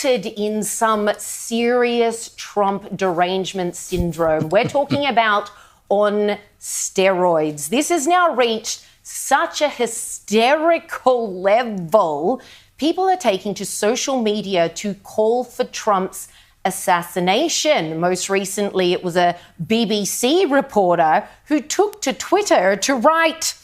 in some serious Trump derangement syndrome. We're talking about on steroids. This has now reached such a hysterical level. People are taking to social media to call for Trump's assassination. Most recently, it was a BBC reporter who took to Twitter to write,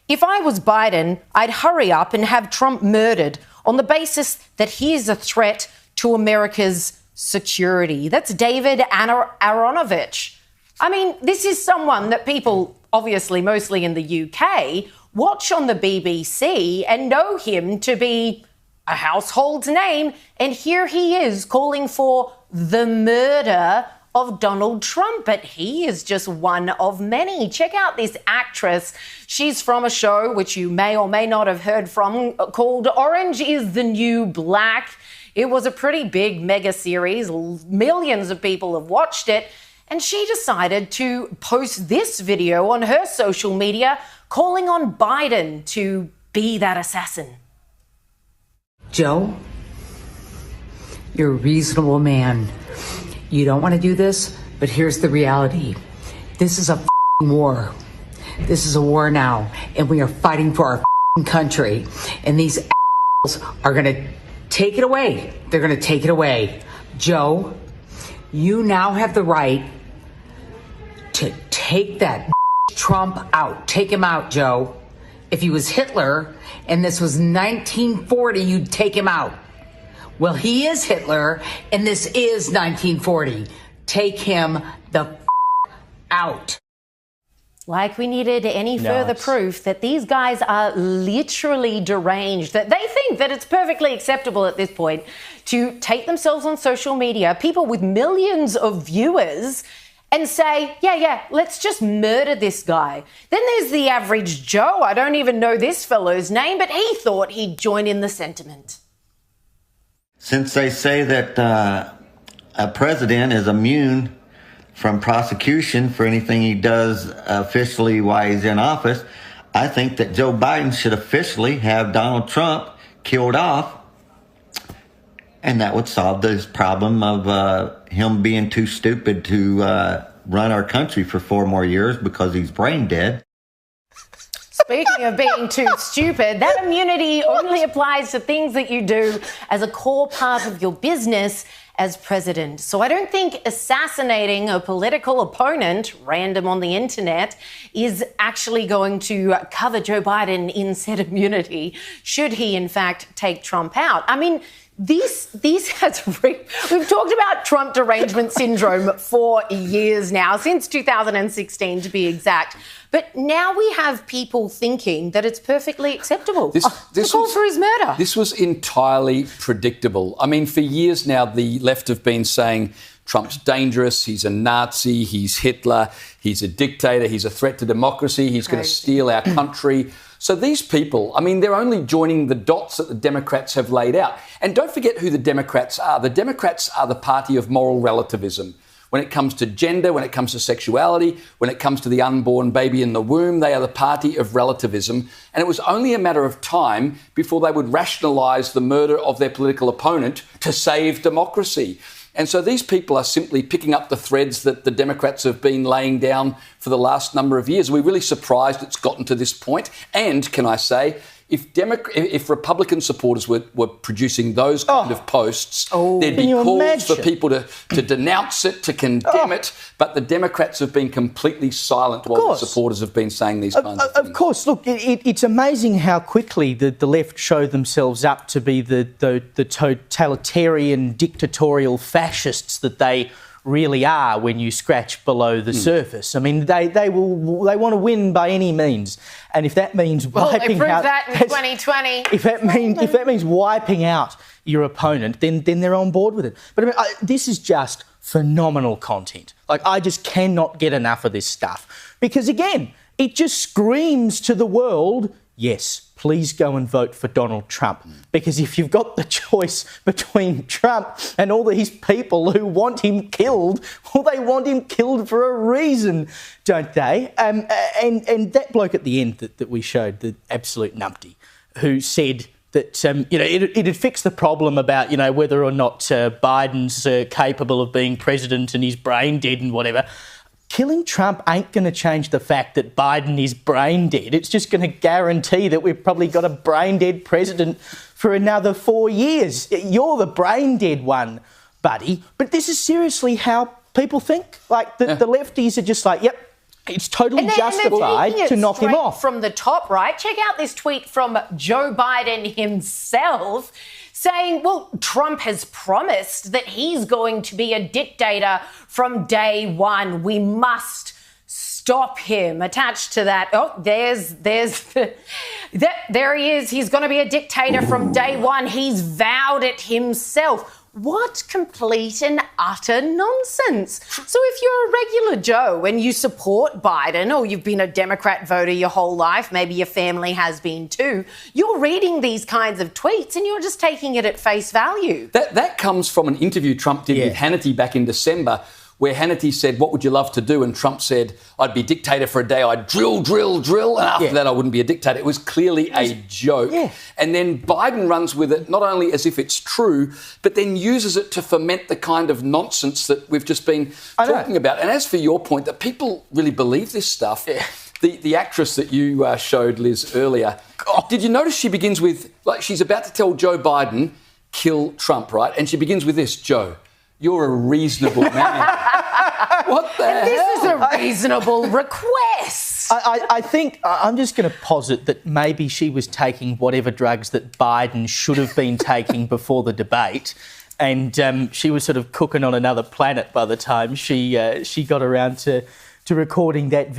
"If I was Biden, I'd hurry up and have Trump murdered on the basis that he is a threat to America's security." That's David Aronovich. I mean, this is someone that people, obviously mostly in the UK, watch on the BBC and know him to be a household name. And here he is calling for the murder of Donald Trump. But he is just one of many. Check out this actress. She's from a show which you may or may not have heard from called Orange is the New Black. It was a pretty big mega series. Millions of people have watched it. And she decided to post this video on her social media calling on Biden to be that assassin. Joe, you're a reasonable man. You don't want to do this, but here's the reality. This is a war. This is a war now, and we are fighting for our country. And these are going to take it away. They're going to take it away. Joe, you now have the right to take that Trump out. Take him out, Joe. If he was Hitler and this was 1940, you'd take him out. Well, he is Hitler and this is 1940. Take him the out. Like we needed any further proof that these guys are literally deranged, that they think that it's perfectly acceptable at this point to take themselves on social media, people with millions of viewers, and say, yeah, let's just murder this guy. Then there's the average Joe. I don't even know this fellow's name, but he thought he'd join in the sentiment. Since they say that a president is immune from prosecution for anything he does officially while he's in office, I think that Joe Biden should officially have Donald Trump killed off. And that would solve this problem of him being too stupid to run our country for 4 more years because he's brain dead. Speaking of being too stupid, that immunity only applies to things that you do as a core part of your business as president. So I don't think assassinating a political opponent, random on the internet, is actually going to cover Joe Biden in said immunity, should he in fact take Trump out. I mean, we've talked about Trump derangement syndrome for years now, since 2016 to be exact. But now we have people thinking that it's perfectly acceptable to call for his murder. This was entirely predictable. I mean, for years now, the left have been saying Trump's dangerous, he's a Nazi, he's Hitler, he's a dictator, he's a threat to democracy, he's going to steal our country. So these people, I mean, they're only joining the dots that the Democrats have laid out. And don't forget who the Democrats are. The Democrats are the party of moral relativism. When it comes to gender, when it comes to sexuality, when it comes to the unborn baby in the womb, they are the party of relativism. And it was only a matter of time before they would rationalise the murder of their political opponent to save democracy. And so these people are simply picking up the threads that the Democrats have been laying down for the last number of years. We're really surprised it's gotten to this point. And can I say, if Republican supporters were producing those kind of posts, there'd be calls for people to denounce it, to condemn it. But the Democrats have been completely silent while the supporters have been saying these kinds of things. Of course. Look, it's amazing how quickly the left show themselves up to be the totalitarian, dictatorial fascists that they really are when you scratch below the surface. I mean, they want to win by any means, and if that means wiping out, that in 2020. If that means wiping out your opponent, then they're on board with it. But I mean, this is just phenomenal content. Like, I just cannot get enough of this stuff because, again, it just screams to the world, yes, please go and vote for Donald Trump. Because if you've got the choice between Trump and all these people who want him killed, well, they want him killed for a reason, don't they? And that bloke at the end that we showed, the absolute numpty, who said that, it'd fix the problem about, whether or not Biden's capable of being president and he's brain dead and whatever. Killing Trump ain't going to change the fact that Biden is brain dead. It's just going to guarantee that we've probably got a brain dead president for another 4 years. You're the brain dead one, buddy. But this is seriously how people think. Like, the lefties are just like, yep, it's totally justified to knock him off. From the top, right? Check out this tweet from Joe Biden himself saying, well, Trump has promised that he's going to be a dictator from day one. We must stop him. Attached to that, there he is. He's going to be a dictator from day one. He's vowed it himself. What complete and utter nonsense. So if you're a regular Joe and you support Biden, or you've been a Democrat voter your whole life, maybe your family has been too, you're reading these kinds of tweets and you're just taking it at face value. That comes from an interview Trump did with Hannity back in December, where Hannity said, what would you love to do? And Trump said, I'd be dictator for a day. I'd drill. And after that, I wouldn't be a dictator. It was clearly a joke. Yeah. And then Biden runs with it, not only as if it's true, but then uses it to foment the kind of nonsense that we've just been talking about. And as for your point, that people really believe this stuff, the actress that you showed, Liz, earlier, did you notice she begins with, like, she's about to tell Joe Biden, kill Trump, right? And she begins with this, Joe, you're a reasonable man. What the hell? This is a reasonable request. I think I'm just going to posit that maybe she was taking whatever drugs that Biden should have been taking before the debate, and she was sort of cooking on another planet by the time she got around to recording that video.